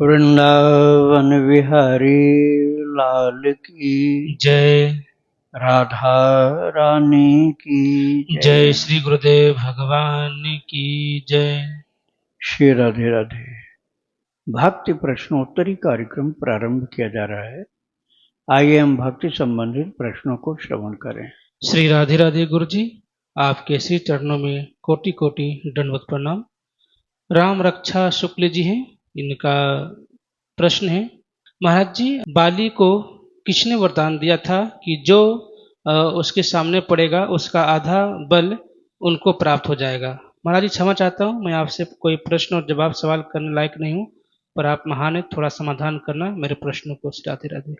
वृंदावन विहारी लाल की जय। राधा रानी की जय श्री गुरुदेव भगवान की जय। श्री राधे राधे। भक्ति प्रश्नोत्तरी कार्यक्रम प्रारंभ किया जा रहा है। आइए हम भक्ति संबंधित प्रश्नों को श्रवण करें। श्री राधे राधे गुरु जी, आपके श्री चरणों में कोटि कोटि दंडवत प्रणाम। राम रक्षा शुक्ल जी हैं, इनका प्रश्न है, महाराज जी बाली को किसने वरदान दिया था कि जो उसके सामने पड़ेगा उसका आधा बल उनको प्राप्त हो जाएगा। महाराज जी क्षमा चाहता हूँ, मैं आपसे कोई प्रश्न और जवाब सवाल करने लायक नहीं हूँ, पर आप महान है, थोड़ा समाधान करना मेरे प्रश्नों को। राधे राधे।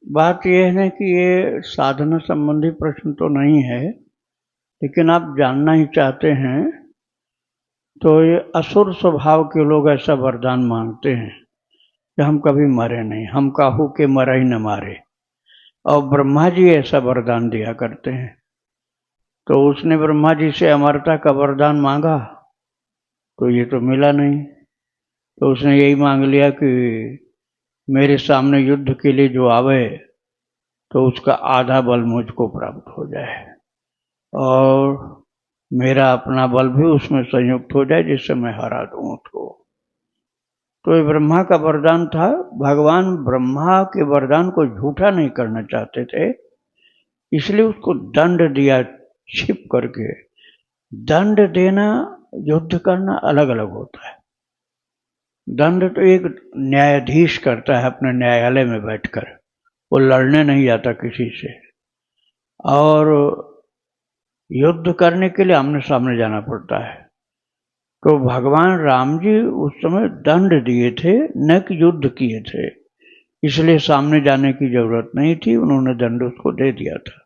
बात यह है कि ये साधना संबंधी प्रश्न तो नहीं है, लेकिन आप जानना ही चाहते हैं। तो ये असुर स्वभाव के लोग ऐसा वरदान मांगते हैं कि हम कभी मरे नहीं, हम काहू के मरा ही न मारे। और ब्रह्मा जी ऐसा वरदान दिया करते हैं। तो उसने ब्रह्मा जी से अमरता का वरदान मांगा तो ये तो मिला नहीं। तो उसने यही मांग लिया कि मेरे सामने युद्ध के लिए जो आवे तो उसका आधा बल मुझको प्राप्त हो जाए और मेरा अपना बल भी उसमें संयुक्त हो जाए, जिससे मैं हरा दूं उसको। तो ये ब्रह्मा का वरदान था। भगवान ब्रह्मा के वरदान को झूठा नहीं करना चाहते थे, इसलिए उसको दंड दिया छिप करके। दंड देना, युद्ध करना अलग अलग होता है। दंड तो एक न्यायाधीश करता है अपने न्यायालय में बैठकर, वो लड़ने नहीं जाता किसी से। और युद्ध करने के लिए आमने सामने जाना पड़ता है। तो भगवान राम जी उस समय दंड दिए थे, न कि युद्ध किए थे, इसलिए सामने जाने की जरूरत नहीं थी, उन्होंने दंड उसको दे दिया था।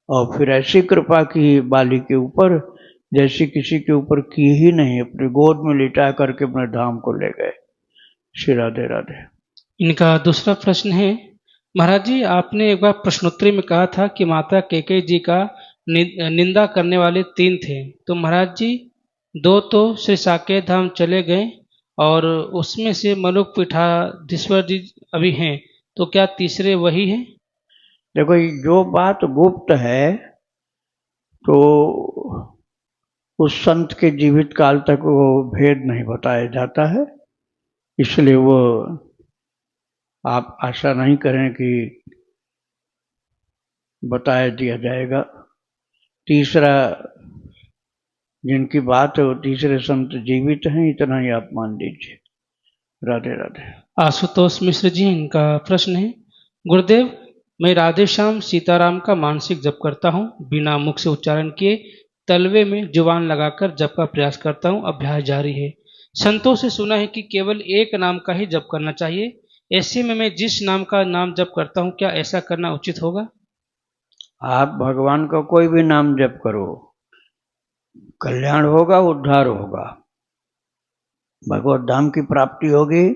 और फिर ऐसी कृपा की बाली के ऊपर जैसी किसी के ऊपर की ही नहीं, अपनी गोद में लिटा करके अपने धाम को ले गए। श्री राधे राधे। इनका दूसरा प्रश्न है, महाराज जी आपने एक बार प्रश्नोत्तरी में कहा था कि माता केकई जी का निंदा करने वाले 3 थे। तो महाराज जी 2 तो श्री साकेत धाम चले गए और उसमें से मनुक पीठाधीश्वर जी अभी हैं, तो क्या तीसरे वही हैं? देखो, जो बात गुप्त है तो उस संत के जीवित काल तक वो भेद नहीं बताया जाता है, इसलिए वो आप आशा नहीं करें कि बताया दिया जाएगा। तीसरा जिनकी बात है वो तीसरे संत जीवित हैं, इतना ही आप मान लीजिए। राधे राधे। आशुतोष मिश्र जी, इनका प्रश्न है, गुरुदेव मैं राधे श्याम सीताराम का मानसिक जप करता हूँ, बिना मुख से उच्चारण किए तलवे में जुबान लगाकर जप का प्रयास करता हूँ, अभ्यास जारी है। संतों से सुना है कि केवल एक नाम का ही जप करना चाहिए, ऐसे में मैं जिस नाम का नाम जप करता हूँ क्या ऐसा करना उचित होगा? आप भगवान का कोई भी नाम जप करो, कल्याण होगा, उद्धार होगा, भगवत धाम की प्राप्ति होगी,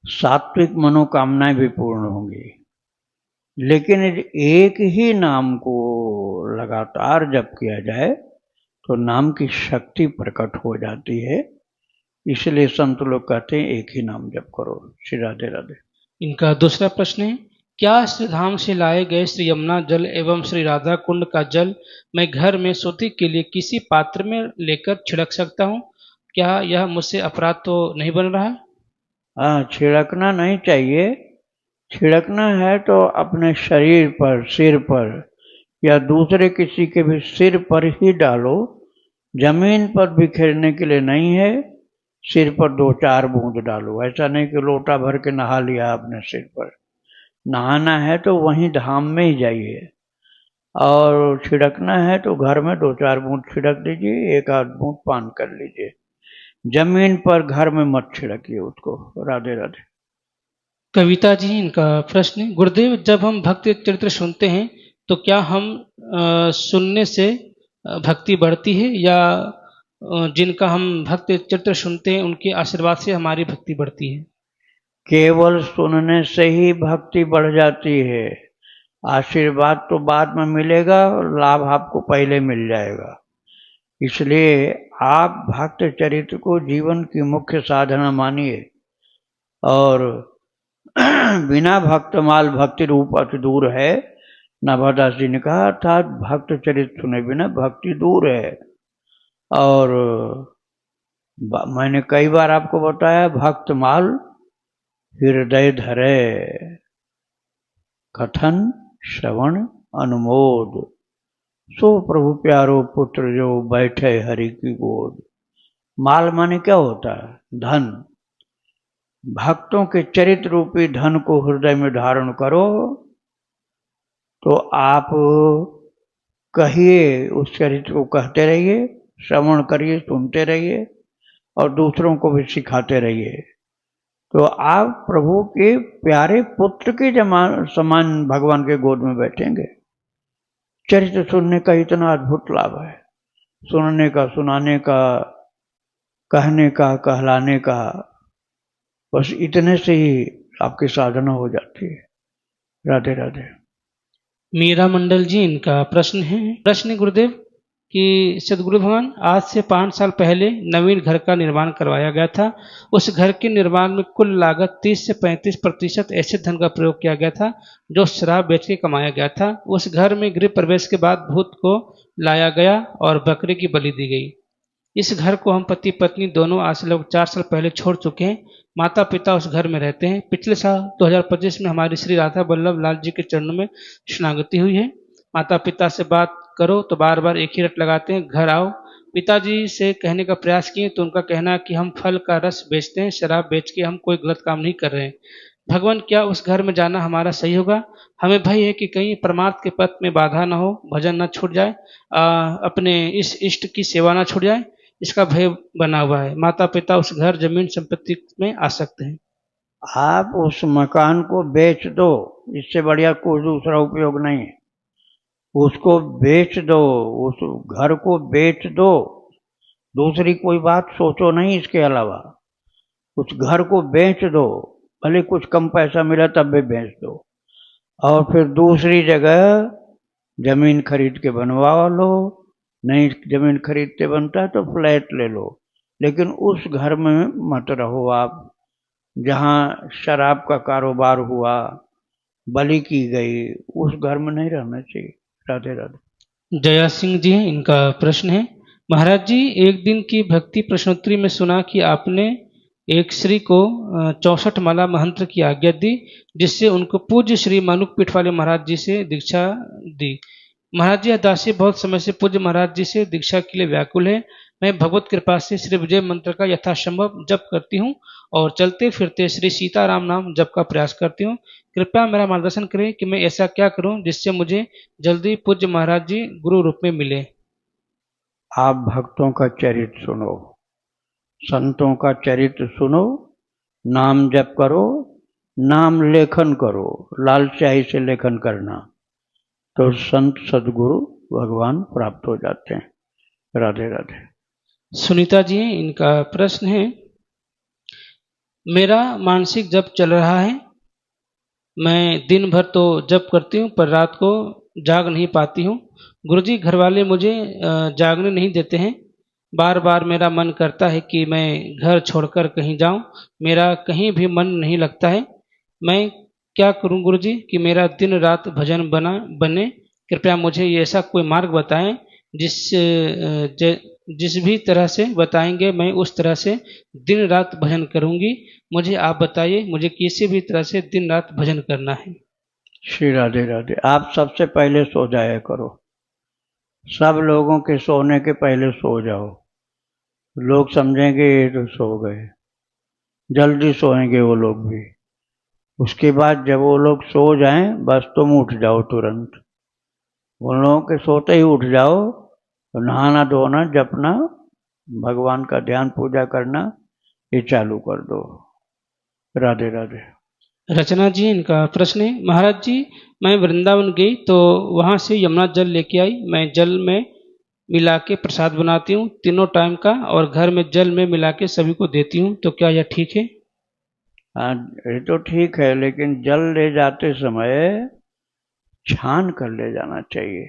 सात्विक मनोकामनाएं भी पूर्ण होंगी। लेकिन एक ही नाम को लगातार जप किया जाए तो नाम की शक्ति प्रकट हो जाती है, इसलिए संत लोग कहते हैं एक ही नाम जप करो। श्री राधे राधे। इनका दूसरा प्रश्न है, क्या श्री धाम से लाए गए श्री यमुना जल एवं श्री राधा कुंड का जल मैं घर में शुद्धि के लिए किसी पात्र में लेकर छिड़क सकता हूँ? क्या यह मुझसे अपराध तो नहीं बन रहा? हाँ, छिड़कना नहीं चाहिए। छिड़कना है तो अपने शरीर पर, सिर पर या दूसरे किसी के भी सिर पर ही डालो, जमीन पर बिखेरने के लिए नहीं है। सिर पर 2-4 बूंद डालो, ऐसा नहीं कि लोटा भर के नहा लिया अपने सिर पर। नहाना है तो वहीं धाम में ही जाइए, और छिड़कना है तो घर में 2-4 बूंद छिड़क दीजिए, 1-8 बूंद पान कर लीजिए। जमीन पर घर में मत छिड़किए उसको। राधे राधे। कविता जी, इनका प्रश्न है, गुरुदेव जब हम भक्ति चरित्र सुनते हैं तो क्या हम सुनने से भक्ति बढ़ती है या जिनका हम भक्ति चरित्र सुनते हैं उनके आशीर्वाद से हमारी भक्ति बढ़ती है? केवल सुनने से ही भक्ति बढ़ जाती है। आशीर्वाद तो बाद में मिलेगा, लाभ आपको पहले मिल जाएगा। इसलिए आप भक्त चरित्र को जीवन की मुख्य साधना मानिए। और बिना भक्तमाल भक्ति रूप अति दूर है। नाभादास जी ने कहा अर्थात भक्त चरित सुने बिना भक्ति दूर है। और मैंने कई बार आपको बताया भक्तमाल हृदय धरे, कथन श्रवण अनुमोद, सो प्रभु प्यारो पुत्र जो बैठे हरि की गोद। माल माने क्या होता है? धन। भक्तों के चरित्र रूपी धन को हृदय में धारण करो तो आप कहिए, उस चरित्र को कहते रहिए, श्रवण करिए, सुनते रहिए और दूसरों को भी सिखाते रहिए, तो आप प्रभु के प्यारे पुत्र के समान भगवान के गोद में बैठेंगे। चरित्र सुनने का इतना अद्भुत लाभ है, सुनने का, सुनाने का, कहने का, कहलाने का, बस इतने से ही आपकी साधना हो जाती है। राधे राधे। मीरा मंडल जी, इनका प्रश्न है गुरुदेव कि सदगुरु भगवान आज से 5 साल पहले नवीन घर का निर्माण करवाया गया था। उस घर के निर्माण में कुल लागत 30 से 35% ऐसे धन का प्रयोग किया गया था जो शराब बेच के कमाया गया था। उस घर में गृह प्रवेश के बाद भूत को लाया गया और बकरे की बलि दी गई। इस घर को हम पति पत्नी दोनों आज से लगभग 4 साल पहले छोड़ चुके हैं। माता पिता उस घर में रहते हैं। पिछले साल 2025 में हमारी श्री राधा वल्लभ लाल जी के चरणों में शरणागति हुई है। माता पिता से बात करो तो बार बार एक ही रट लगाते हैं, घर आओ। पिताजी से कहने का प्रयास किए तो उनका कहना है कि हम फल का रस बेचते हैं, शराब बेच के हम कोई गलत काम नहीं कर रहे हैं। भगवान, क्या उस घर में जाना हमारा सही होगा? हमें भय है कि कहीं परमार्थ के पथ में बाधा न हो, भजन न छूट जाए, अपने इस इष्ट की सेवा न छूट जाए, इसका भय बना हुआ है। माता पिता उस घर जमीन संपत्ति में आ सकते हैं। आप उस मकान को बेच दो, इससे बढ़िया कोई दूसरा उपयोग नहीं है। उसको बेच दो, उस घर को बेच दो, दूसरी कोई बात सोचो नहीं इसके अलावा। उस घर को बेच दो, भले कुछ कम पैसा मिला तब भी बेच दो, और फिर दूसरी जगह जमीन खरीद के बनवा लो। नहीं जमीन खरीदते बनता है तो फ्लैट ले लो, लेकिन उस घर में मत रहो आप जहाँ शराब का कारोबार हुआ, बलि की गई, उस घर में नहीं रहना चाहिए। राधे राधे। जया सिंह जी हैं, इनका प्रश्न है, महाराज जी, एक दिन की भक्ति प्रश्नोत्तरी में सुना कि आपने एक श्री को 64 माला मंत्र की आज्ञा दी, जिससे उनको पूज्य श्री मानुक पीठ वाले महाराज जी से दीक्षा दी। महाराज जी, दासी बहुत समय से पूज्य महाराज जी से दीक्षा के लिए व्याकुल है। मैं भगवत कृपा से श्री विजय मंत्र का यथासंभव जप करती हूँ और चलते फिरते श्री सीताराम नाम जप का प्रयास करती हूँ। कृपया मेरा मार्गदर्शन करें कि मैं ऐसा क्या करूं जिससे मुझे जल्दी पूज्य महाराज जी गुरु रूप में मिले। आप भक्तों का चरित्र सुनो, संतों का चरित्र सुनो, नाम जप करो, नाम लेखन करो, लालचाई से लेखन करना, तो संत सदगुरु भगवान प्राप्त हो जाते हैं। राधे राधे। सुनीता जी, इनका प्रश्न है, मेरा मानसिक जप चल रहा है। मैं दिन भर तो जप करती हूँ पर रात को जाग नहीं पाती हूँ। गुरुजी, घर वाले मुझे जागने नहीं देते हैं। बार बार मेरा मन करता है कि मैं घर छोड़कर कहीं जाऊं। मेरा कहीं भी मन नहीं लगता है। मैं क्या करूं गुरुजी कि मेरा दिन रात भजन बने। कृपया मुझे ये ऐसा कोई मार्ग बताएं जिस भी तरह से बताएंगे मैं उस तरह से दिन रात भजन करूंगी। मुझे आप बताइए, मुझे किसी भी तरह से दिन रात भजन करना है। श्री राधे राधे। आप सबसे पहले सो जाया करो, सब लोगों के सोने के पहले सो जाओ। लोग समझेंगे ये तो सो गए, जल्दी सोएंगे वो लोग भी। उसके बाद जब वो लोग सो जाएं, बस तुम उठ जाओ तुरंत। उन लोगों के सोते ही उठ जाओ, तो नहाना धोना, जपना, भगवान का ध्यान पूजा करना, ये चालू कर दो। राधे राधे। रचना जी, इनका प्रश्न है, महाराज जी, मैं वृंदावन गई तो वहां से यमुना जल लेके आई। मैं जल में मिला के प्रसाद बनाती हूँ तीनों टाइम का, और घर में जल में मिला के सभी को देती हूँ। तो क्या यह ठीक है? हाँ, ये तो ठीक है, लेकिन जल ले जाते समय छान कर ले जाना चाहिए।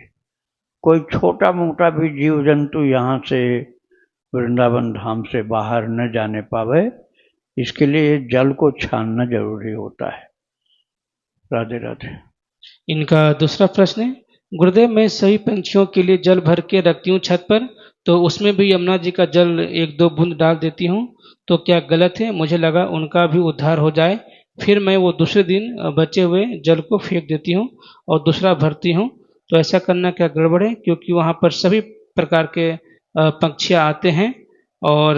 कोई छोटा मोटा भी जीव जंतु यहाँ से वृंदावन धाम से बाहर न जाने पावे, इसके लिए जल को छानना जरूरी होता है। राधे राधे। इनका दूसरा प्रश्न है, गुरुदेव मैं सभी पंछियों के लिए जल भर के रखती हूँ छत पर, तो उसमें भी यमुना जी का जल एक दो बूंद डाल देती हूँ, तो क्या गलत है? मुझे लगा उनका भी उद्धार हो जाए। फिर मैं वो दूसरे दिन बचे हुए जल को फेंक देती हूँ और दूसरा भरती हूँ, तो ऐसा करना क्या गड़बड़ है? क्योंकि वहाँ पर सभी प्रकार के पक्षियाँ आते हैं और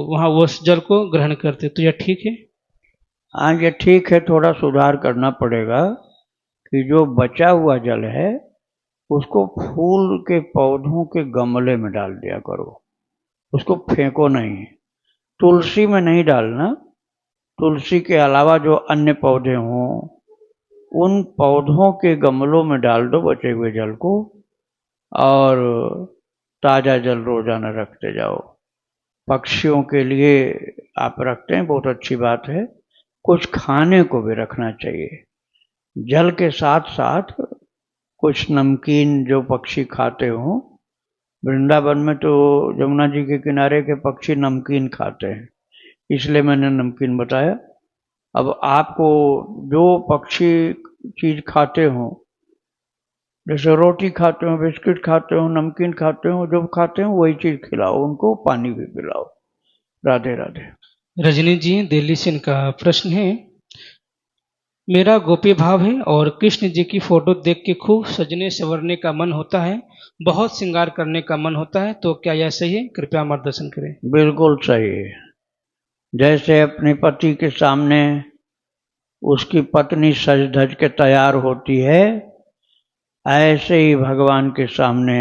वहाँ वो उस जल को ग्रहण करते, तो यह ठीक है? हाँ, ये ठीक है, थोड़ा सुधार करना पड़ेगा कि जो बचा हुआ जल है उसको फूल के पौधों के गमले में डाल दिया करो, उसको फेंको नहीं। तुलसी में नहीं डालना, तुलसी के अलावा जो अन्य पौधे हों उन पौधों के गमलों में डाल दो बचे हुए जल को, और ताज़ा जल रोजाना रखते जाओ। पक्षियों के लिए आप रखते हैं, बहुत अच्छी बात है। कुछ खाने को भी रखना चाहिए जल के साथ साथ, कुछ नमकीन जो पक्षी खाते हों। वृंदावन में तो यमुना जी के किनारे के पक्षी नमकीन खाते हैं, इसलिए मैंने नमकीन बताया। अब आपको जो पक्षी चीज खाते हो, जैसे रोटी खाते हो, बिस्किट खाते हो, नमकीन खाते हो, जो खाते हो वही चीज खिलाओ उनको, पानी भी पिलाओ। राधे राधे। रजनी जी दिल्ली से इनका प्रश्न है, मेरा गोपी भाव है और कृष्ण जी की फोटो देख के खूब सजने संवरने का मन होता है, बहुत श्रृंगार करने का मन होता है, तो क्या यह सही है? कृपया मार्गदर्शन करें। बिल्कुल सही है। जैसे अपने पति के सामने उसकी पत्नी सज धज के तैयार होती है, ऐसे ही भगवान के सामने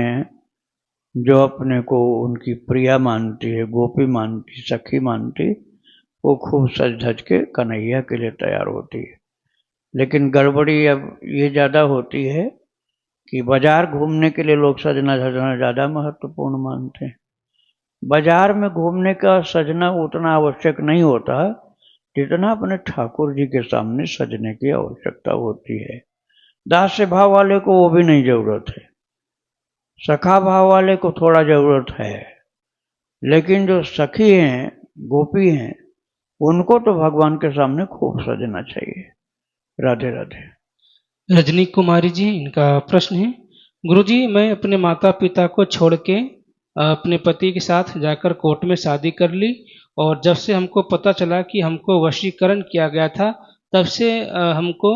जो अपने को उनकी प्रिया मानती है, गोपी मानती, सखी मानती, वो खूब सज धज के कन्हैया के लिए तैयार होती है। लेकिन गड़बड़ी अब ये ज़्यादा होती है कि बाजार घूमने के लिए लोग सजना धजना ज़्यादा महत्वपूर्ण मानते हैं। बाजार में घूमने का सजना उतना आवश्यक नहीं होता जितना अपने ठाकुर जी के सामने सजने की आवश्यकता होती है। दास्य भाव वाले को वो भी नहीं जरूरत है, सखा भाव वाले को थोड़ा जरूरत है, लेकिन जो सखी हैं, गोपी हैं, उनको तो भगवान के सामने खूब सजना चाहिए। राधे राधे। रजनी कुमारी जी इनका प्रश्न है, गुरुजी मैं अपने माता पिता को छोड़ के अपने पति के साथ जाकर कोर्ट में शादी कर ली, और जब से हमको पता चला कि हमको वशीकरण किया गया था, तब से हमको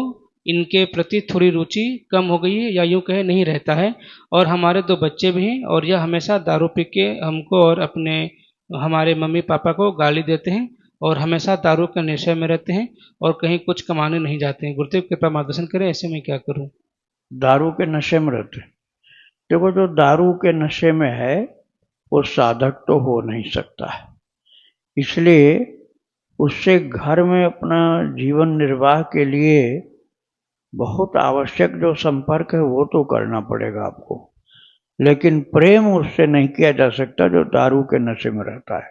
इनके प्रति थोड़ी रुचि कम हो गई है, या यूँ कहे नहीं रहता है। और हमारे दो बच्चे भी हैं, और यह हमेशा दारू पी के हमको और अपने हमारे मम्मी पापा को गाली देते हैं, और हमेशा दारू के नशे में रहते हैं, और कहीं कुछ कमाने नहीं जाते हैं। गुरुदेव कृपया मार्गदर्शन करें, ऐसे में क्या करूं? दारू के नशे में रहते, देखो जो दारू के नशे में है वो साधक तो हो नहीं सकता है, इसलिए उससे घर में अपना जीवन निर्वाह के लिए बहुत आवश्यक जो संपर्क है वो तो करना पड़ेगा आपको, लेकिन प्रेम उससे नहीं किया जा सकता जो दारू के नशे में रहता है।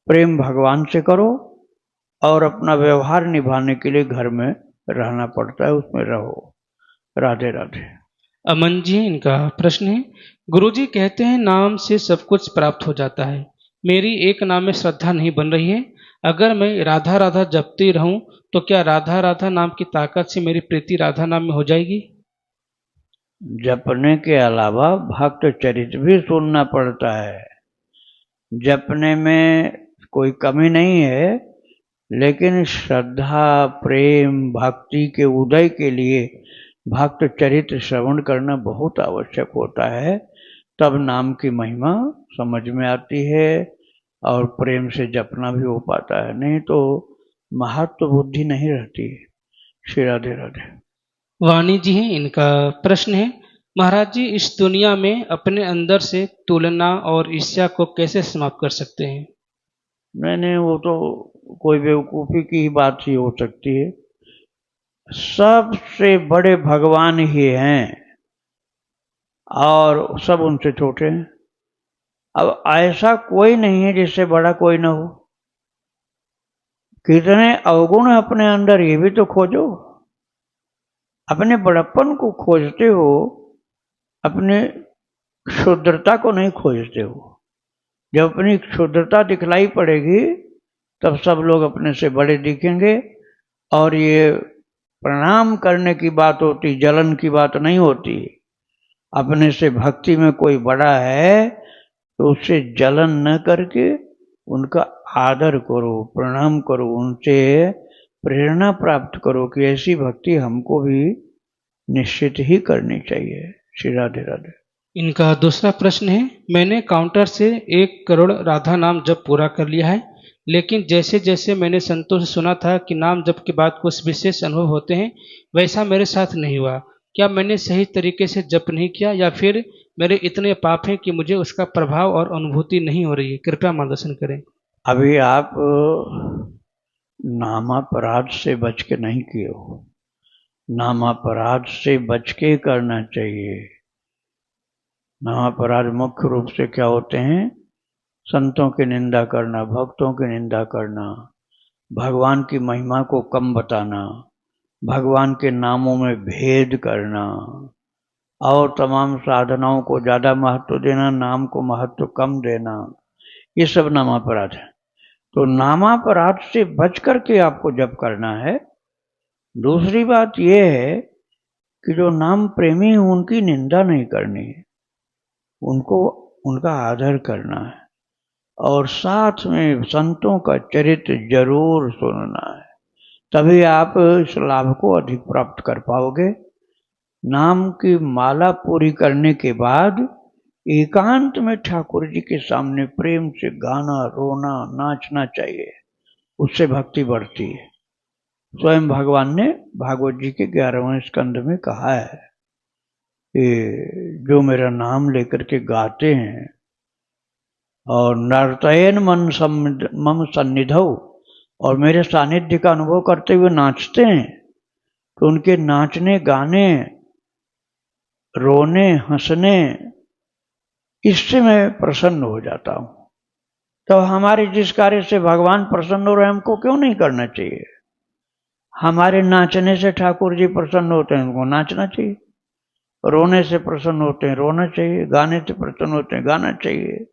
प्रेम भगवान से करो, और अपना व्यवहार निभाने के लिए घर में रहना पड़ता है, उसमें रहो। राधे राधे। अमन जी इनका प्रश्न है, गुरुजी कहते हैं नाम से सब कुछ प्राप्त हो जाता है, मेरी एक नाम में श्रद्धा नहीं बन रही है। अगर मैं राधा राधा जपती रहूं, तो क्या राधा राधा नाम की ताकत से मेरी प्रीति राधा नाम में हो जाएगी? जपने के अलावा भक्त चरित्र भी सुनना पड़ता है। जपने में कोई कमी नहीं है, लेकिन श्रद्धा, प्रेम, भक्ति के उदय के लिए भक्त चरित्र श्रवण करना बहुत आवश्यक होता है, तब नाम की महिमा समझ में आती है और प्रेम से जपना भी हो पाता है, नहीं तो महत्व बुद्धि नहीं रहती। श्री राधे राधे। वाणी जी हैं इनका प्रश्न है, महाराज जी इस दुनिया में अपने अंदर से तुलना और ईर्ष्या को कैसे समाप्त कर सकते हैं? मैंने वो तो कोई बेवकूफ़ी की ही बात ही हो सकती है। सबसे बड़े भगवान ही हैं और सब उनसे छोटे हैं। अब ऐसा कोई नहीं है जिससे बड़ा कोई ना हो। कितने अवगुण अपने अंदर, ये भी तो खोजो। अपने बड़प्पन को खोजते हो, अपने क्षुद्रता को नहीं खोजते हो। जब अपनी क्षुद्रता दिखलाई पड़ेगी तब सब लोग अपने से बड़े दिखेंगे। और ये प्रणाम करने की बात होती, जलन की बात नहीं होती। अपने से भक्ति में कोई बड़ा है तो उससे जलन न करके उनका आदर करो, प्रणाम करो, उनसे प्रेरणा प्राप्त करो कि ऐसी भक्ति हमको भी निश्चित ही करनी चाहिए। श्री राधे राधे। इनका दूसरा प्रश्न है, मैंने काउंटर से 1 करोड़ राधा नाम जप पूरा कर लिया है, लेकिन जैसे जैसे मैंने संतों से सुना था कि नाम जप के बाद कुछ विशेष अनुभव होते हैं, वैसा मेरे साथ नहीं हुआ। क्या मैंने सही तरीके से जप नहीं किया या फिर मेरे इतने पाप हैं कि मुझे उसका प्रभाव और अनुभूति नहीं हो रही है? कृपया मार्गदर्शन करें। अभी आप नामापराध से बच के नहीं किए हो। नामापराध से बच के करना चाहिए। नामापराध मुख्य रूप से क्या होते हैं? संतों की निंदा करना, भक्तों की निंदा करना, भगवान की महिमा को कम बताना, भगवान के नामों में भेद करना और तमाम साधनाओं को ज़्यादा महत्व देना, नाम को महत्व कम देना, ये सब नामापराध है। तो नामापराध से बच करके आपको जप करना है। दूसरी बात यह है कि जो नाम प्रेमी हैं उनकी निंदा नहीं करनी है, उनको उनका आदर करना है और साथ में संतों का चरित्र जरूर सुनना है। तभी आप इस लाभ को अधिक प्राप्त कर पाओगे। नाम की माला पूरी करने के बाद एकांत में ठाकुर जी के सामने प्रेम से गाना, रोना, नाचना चाहिए। उससे भक्ति बढ़ती है। स्वयं भगवान ने भागवत जी के 11वें स्कंद में कहा है कि जो मेरा नाम लेकर के गाते हैं और नर्तयन मम सन्निधौ, और मेरे सानिध्य का अनुभव करते हुए नाचते हैं, तो उनके नाचने, गाने, रोने, हंसने, इससे मैं प्रसन्न हो जाता हूँ। तो हमारे जिस कार्य से भगवान प्रसन्न हो रहे हैं, हमको क्यों नहीं करना चाहिए? हमारे नाचने से ठाकुर जी प्रसन्न होते हैं, उनको नाचना चाहिए। रोने से प्रसन्न होते हैं, रोना चाहिए। गाने से प्रसन्न होते हैं, गाना चाहिए।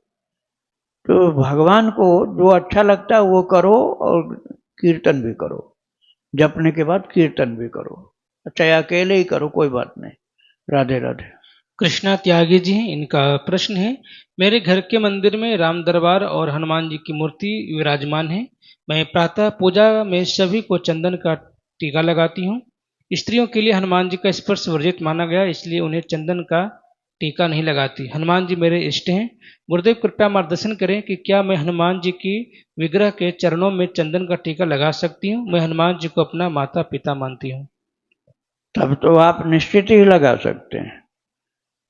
तो भगवान को जो अच्छा लगता है वो करो और कीर्तन भी करो। जपने के बाद कीर्तन भी करो, चाहे अकेले ही करो, कोई बात नहीं। राधे राधे। कृष्णा त्यागी जी हैं, इनका प्रश्न है, मेरे घर के मंदिर में राम दरबार और हनुमान जी की मूर्ति विराजमान है। मैं प्रातः पूजा में सभी को चंदन का टीका लगाती हूँ। स्त्रियों के लिए हनुमान जी का स्पर्श वर्जित माना गया, इसलिए उन्हें चंदन का टीका नहीं लगाती। हनुमान जी मेरे इष्ट हैं। गुरुदेव कृपया मार्गदर्शन करें कि क्या मैं हनुमान जी की विग्रह के चरणों में चंदन का टीका लगा सकती हूँ? मैं हनुमान जी को अपना माता पिता मानती हूँ। तब तो आप निश्चित ही लगा सकते हैं।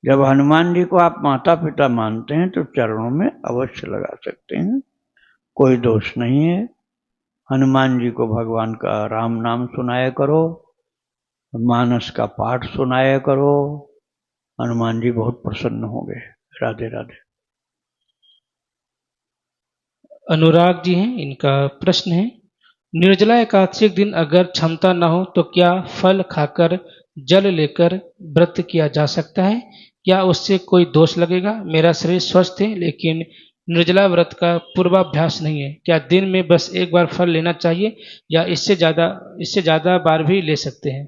जब हनुमान जी को आप माता पिता मानते हैं तो चरणों में अवश्य लगा सकते हैं, कोई दोष नहीं है। हनुमान जी को भगवान का राम नाम सुनाया करो, मानस का पाठ सुनाया करो, हनुमान जी बहुत प्रसन्न होंगे। राधे राधे। अनुराग जी हैं, इनका प्रश्न है, निर्जला एकादशी के दिन अगर क्षमता न हो तो क्या फल खाकर जल लेकर व्रत किया जा सकता है? क्या उससे कोई दोष लगेगा? मेरा शरीर स्वस्थ है लेकिन निर्जला व्रत का पूर्वाभ्यास नहीं है। क्या दिन में बस एक बार फल लेना चाहिए या इससे ज्यादा बार भी ले सकते हैं?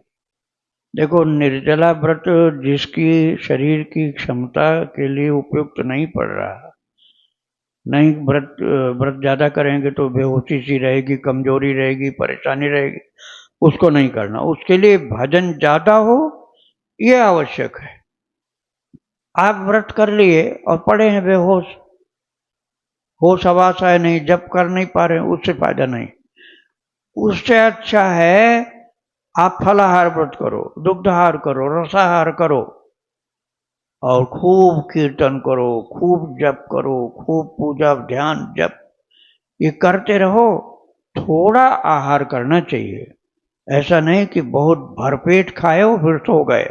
देखो, निर्जला व्रत जिसकी शरीर की क्षमता के लिए उपयुक्त नहीं पड़ रहा, नहीं, व्रत ज्यादा करेंगे तो बेहोशी सी रहेगी, कमजोरी रहेगी, परेशानी रहेगी, उसको नहीं करना। उसके लिए भजन ज्यादा हो, ये आवश्यक है। आप व्रत कर लिए और पड़े हैं बेहोश, होश आवास है नहीं, जप कर नहीं पा रहे, उससे फायदा नहीं। उससे अच्छा है आप फलाहार व्रत करो, दुग्धाहार करो, रसाहार करो और खूब कीर्तन करो, खूब जप करो, खूब पूजा, ध्यान, जप, ये करते रहो। थोड़ा आहार करना चाहिए, ऐसा नहीं कि बहुत भरपेट खाए हो फिर सो गए।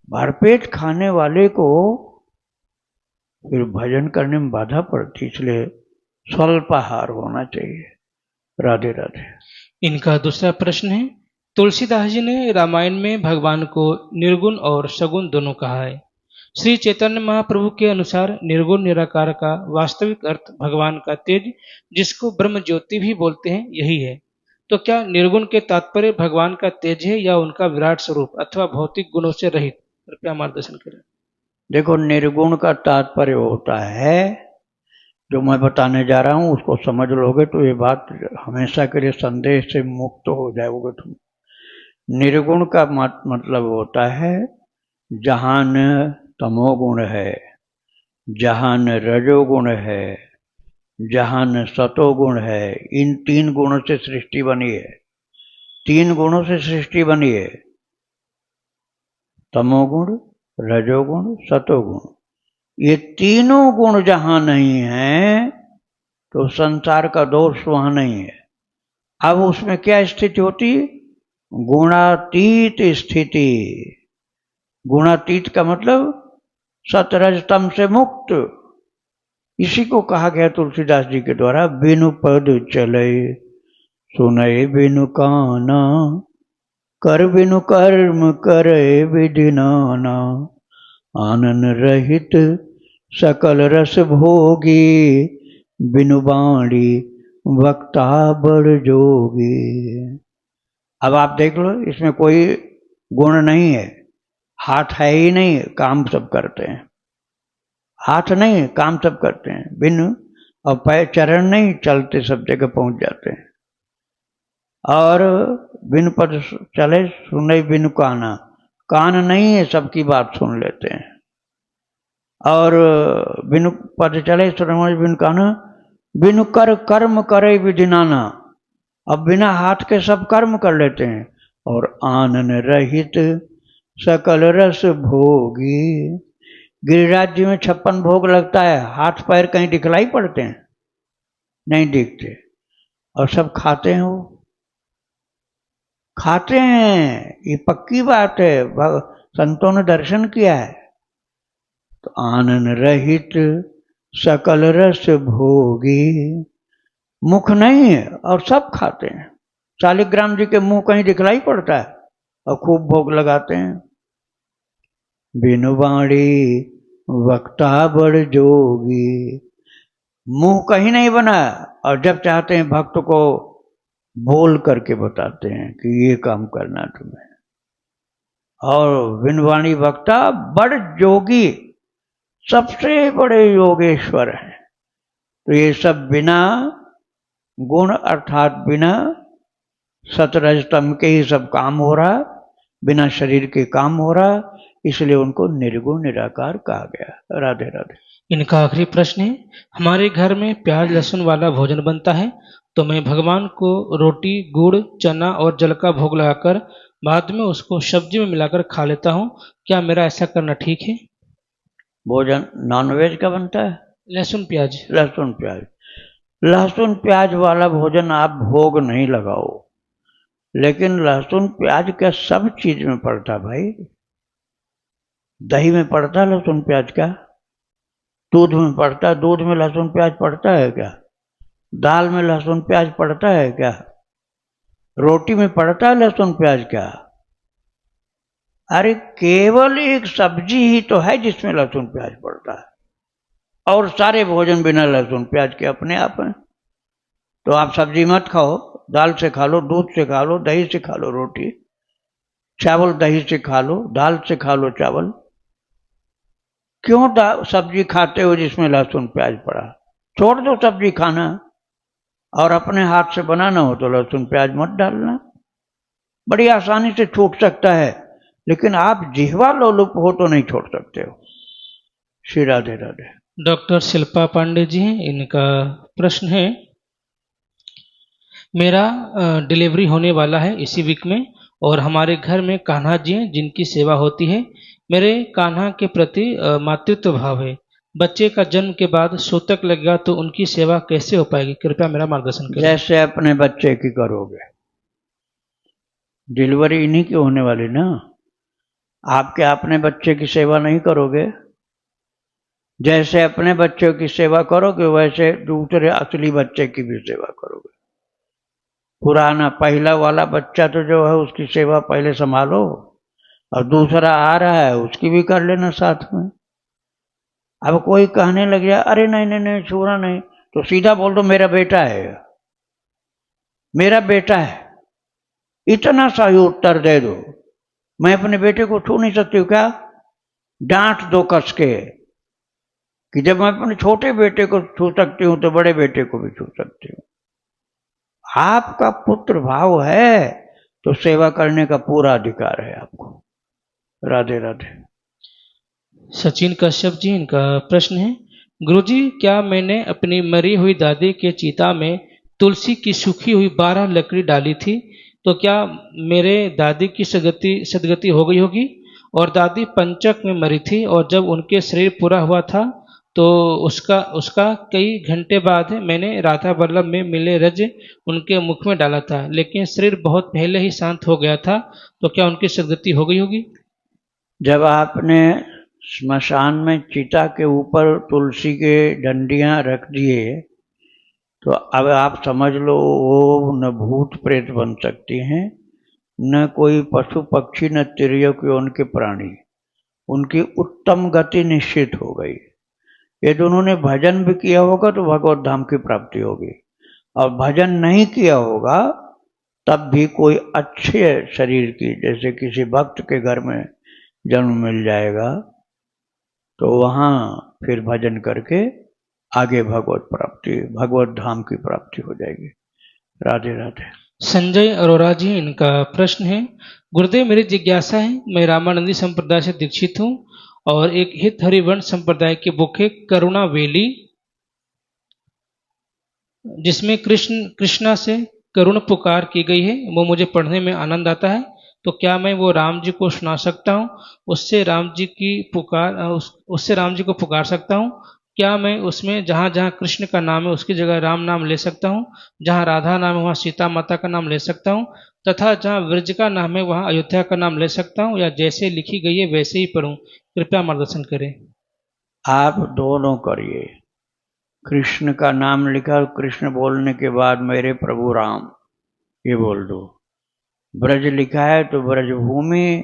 भरपेट खाने वाले को फिर भजन करने में बाधा पड़ती, इसलिए स्वल्पाहार होना चाहिए। राधे राधे। इनका दूसरा प्रश्न है, तुलसीदास जी ने रामायण में भगवान को निर्गुण और सगुण दोनों कहा है। श्री चैतन्य महाप्रभु के अनुसार निर्गुण निराकार का वास्तविक अर्थ भगवान का तेज, जिसको ब्रह्म ज्योति भी बोलते हैं, यही है। तो क्या निर्गुण के तात्पर्य भगवान का तेज है या उनका विराट स्वरूप अथवा भौतिक गुणों से रहित? कृपया मार्गदर्शन करें। देखो, निर्गुण का तात्पर्य होता है, जो मैं बताने जा रहा हूं उसको समझ लोगे तो ये बात हमेशा के लिए संदेह से मुक्त हो जाओगे तुम। निर्गुण का मतलब होता है जहां न तमोगुण है, जहां न रजोगुण है, जहां न सतोगुण है। इन 3 गुणों से सृष्टि बनी है। 3 गुणों से सृष्टि बनी है, तमोगुण, रजोगुण, सतोगुण। ये तीनों गुण जहां नहीं है तो संसार का दोष वहां नहीं है। अब उसमें क्या स्थिति होती? गुणातीत स्थिति। गुणातीत का मतलब सतरजतम से मुक्त। इसी को कहा गया तुलसीदास जी के द्वारा, बिनु पद चले सुनय बिनु काना, कर बिनु कर्म करे विधि नाना, आनन रहित सकल रस भोगी, बिनु बाणी वक्ता बड़ जोगी। अब आप देख लो, इसमें कोई गुण नहीं है, हाथ है ही नहीं, काम सब करते हैं। हाथ नहीं, काम सब करते हैं। बिनु और पैर, चरण नहीं, चलते सब जगह पहुंच जाते हैं। और बिनु पद चले सुने बिनु काना, कान नहीं है, सबकी बात सुन लेते हैं। और बिनु पद चले सुने बिनु काना, बिनु कर कर्म करे विधि नाना। अब बिना हाथ के सब कर्म कर लेते हैं। और आनन रहित सकल रस भोगी। गिरिराज जी में 56 भोग लगता है, हाथ पैर कहीं दिखलाई पड़ते हैं? नहीं दिखते। और सब खाते हैं, वो खाते हैं, ये पक्की बात है, संतों ने दर्शन किया है। तो आनन रहित सकल रस भोगी, मुख नहीं है और सब खाते हैं। शालिग्राम जी के मुंह कहीं दिखलाई पड़ता है? और खूब भोग लगाते हैं। बिनु बाणी वक्ता बड़ जोगी, मुंह कहीं नहीं बना, और जब चाहते हैं भक्त को बोल करके बताते हैं कि ये काम करना तुम्हें। और बिनु बाणी वक्ता बड़ जोगी, सबसे बड़े योगेश्वर हैं। तो ये सब बिना गुण अर्थात बिना सतरजतम के ही सब काम हो रहा, बिना शरीर के काम हो रहा, इसलिए उनको निर्गुण निराकार कहा गया। राधे राधे। इनका आखिरी प्रश्न है, हमारे घर में प्याज लहसुन वाला भोजन बनता है, तो मैं भगवान को रोटी गुड़ चना और जल का भोग लगाकर बाद में उसको सब्जी में मिलाकर खा लेता हूँ। क्या मेरा ऐसा करना ठीक है? भोजन नॉनवेज का बनता है? लहसुन प्याज। लहसुन प्याज, लहसुन प्याज वाला भोजन आप भोग नहीं लगाओ। लेकिन लहसुन प्याज क्या सब चीज में पड़ता भाई। दही में पड़ता लहसुन प्याज का, दूध में पड़ता, दूध में लहसुन प्याज पड़ता है क्या? दाल में लहसुन प्याज पड़ता है क्या? रोटी में पड़ता है लहसुन प्याज क्या? अरे केवल एक सब्जी ही तो है जिसमें लहसुन प्याज पड़ता है, और सारे भोजन बिना लहसुन प्याज के अपने आप हैं। तो आप सब्जी मत खाओ, दाल से खा लो, दूध से खा लो, दही से खा लो रोटी, चावल दही से खा लो, दाल से खा लो चावल। क्यों सब्जी खाते हो जिसमें लहसुन प्याज पड़ा? छोड़ दो सब्जी खाना, और अपने हाथ से बनाना हो तो लहसुन प्याज मत डालना। बड़ी आसानी से छूट सकता है, लेकिन आप जिह्वा लोलुप हो तो नहीं छोड़ सकते हो। श्री राधे राधे। डॉक्टर शिल्पा पांडे जी हैं, इनका प्रश्न है, मेरा डिलीवरी होने वाला है इसी वीक में, और हमारे घर में कान्हा जी हैं जिनकी सेवा होती है। मेरे कान्हा के प्रति मातृत्व भाव है। बच्चे का जन्म के बाद सूतक लगेगा तो उनकी सेवा कैसे हो पाएगी? कृपया मेरा मार्गदर्शन करें। जैसे अपने बच्चे की करोगे, डिलीवरी इन्हीं की होने वाली ना। आप क्या अपने बच्चे की सेवा नहीं करोगे? जैसे अपने बच्चों की सेवा करोगे वैसे दूसरे असली बच्चे की भी सेवा करोगे। पुराना पहला वाला बच्चा तो जो है उसकी सेवा पहले संभालो, और दूसरा आ रहा है उसकी भी कर लेना साथ में। अब कोई कहने लग जाए अरे नहीं नहीं नहीं छूना नहीं, तो सीधा बोल दो मेरा बेटा है, मेरा बेटा है, इतना सा ही उत्तर दे दो। मैं अपने बेटे को छू नहीं सकती हूँ क्या? डांट दो कस के कि जब मैं अपने छोटे बेटे को छू सकती हूँ तो बड़े बेटे को भी छू सकती हूँ। आपका पुत्र भाव है तो सेवा करने का पूरा अधिकार है आपको। राधे राधे। सचिन कश्यप जी, इनका प्रश्न है, गुरुजी क्या मैंने अपनी मरी हुई दादी के चिता में तुलसी की सूखी हुई 12 लकड़ी डाली थी, तो क्या मेरे दादी की सदगति हो गई होगी? और दादी पंचक में मरी थी और जब उनके शरीर पूरा हुआ था तो उसका कई घंटे बाद मैंने राधा वल्लभ में मिले रज उनके मुख में डाला था, लेकिन शरीर बहुत पहले ही शांत हो गया था, तो क्या उनकी सदगति हो गई होगी? जब आपने स्मशान में चिता के ऊपर तुलसी के डंडियां रख दिए तो अब आप समझ लो वो न भूत प्रेत बन सकती हैं, न कोई पशु पक्षी, न तिर्यक उनके प्राणी। उनकी उत्तम गति निश्चित हो गई। यदि उन्होंने भजन भी किया होगा तो भगवत धाम की प्राप्ति होगी, और भजन नहीं किया होगा तब भी कोई अच्छे शरीर की, जैसे किसी भक्त के घर में जन्म मिल जाएगा तो वहाँ फिर भजन करके आगे भगवत प्राप्ति, भगवत धाम की प्राप्ति हो जाएगी। राधे राधे। संजय अरोरा जी, इनका प्रश्न है, गुरुदेव मेरी जिज्ञासा है, मैं रामानंदी संप्रदाय से दीक्षित हूँ और एक हित हरिवर्ण संप्रदाय की बुक है करुणा वेली, जिसमें कृष्णा से करुण पुकार की गई है, वो मुझे पढ़ने में आनंद आता है, तो क्या मैं वो राम जी को सुना सकता हूँ? उससे राम जी को पुकार सकता हूँ? क्या मैं उसमें जहाँ जहाँ कृष्ण का नाम है उसकी जगह राम नाम ले सकता हूँ? जहाँ राधा नाम है वहाँ सीता माता का नाम ले सकता हूँ? तथा जहाँ व्रज का नाम है वहाँ अयोध्या का नाम ले सकता हूँ, या जैसे लिखी गई है वैसे ही पढ़ूँ? कृपया मार्गदर्शन करें। आप दोनों करिए। कृष्ण का नाम लिखा और कृष्ण बोलने के बाद मेरे प्रभु राम ये बोल दो। ब्रज लिखा है तो ब्रज भूमि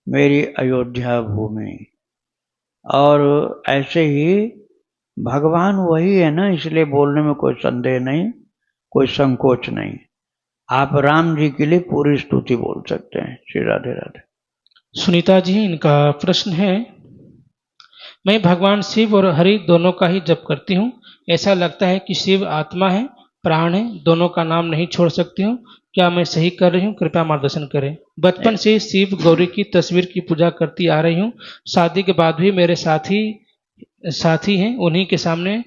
मेरी अयोध्या भूमि। और ऐसे ही भगवान वही है ना, इसलिए बोलने में कोई संदेह नहीं, कोई संकोच नहीं। आप राम जी के लिए पूरी स्तुति बोल सकते हैं। श्री राधे राधे। सुनीता जी, इनका प्रश्न है, मैं भगवान शिव और हरि दोनों का ही जप करती हूँ। ऐसा लगता है कि शिव आत्मा है, प्राण है, दोनों का नाम नहीं छोड़ सकती हूँ। क्या मैं सही कर रही हूँ? कृपया मार्गदर्शन करें। बचपन से शिव गौरी की तस्वीर की पूजा करती आ रही हूँ। शादी के बाद भी मेरे साथी हैं, उन्हीं के सामने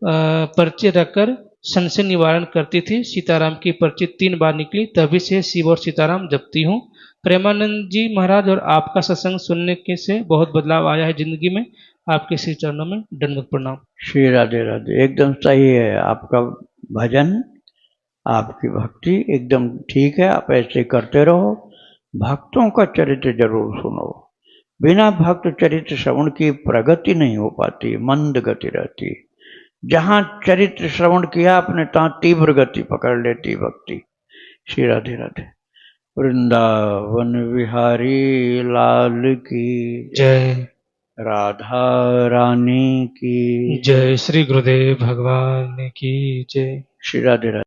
पर्चे रखकर संशय निवारण करती थी। सीताराम की पर्ची 3 बार निकली, तभी से शिव और सीताराम जपती हूँ। प्रेमानंद जी महाराज और आपका सत्संग सुनने के से बहुत बदलाव आया है जिंदगी में। आपके श्री चरणों में दंडवत प्रणाम। श्री राधे राधे। एकदम सही है आपका भजन, आपकी भक्ति एकदम ठीक है। आप ऐसे करते रहो। भक्तों का चरित्र जरूर सुनो। बिना भक्त चरित्र श्रवण की प्रगति नहीं हो पाती, मंद गति रहती। जहां चरित्र श्रवण किया आपने तहां तीव्र गति पकड़ लेती भक्ति। श्री राधे राधे। वृंदावन विहारी लाल की जय। राधा रानी की जय। श्री गुरुदेव भगवान की जय। श्री राधे राधे।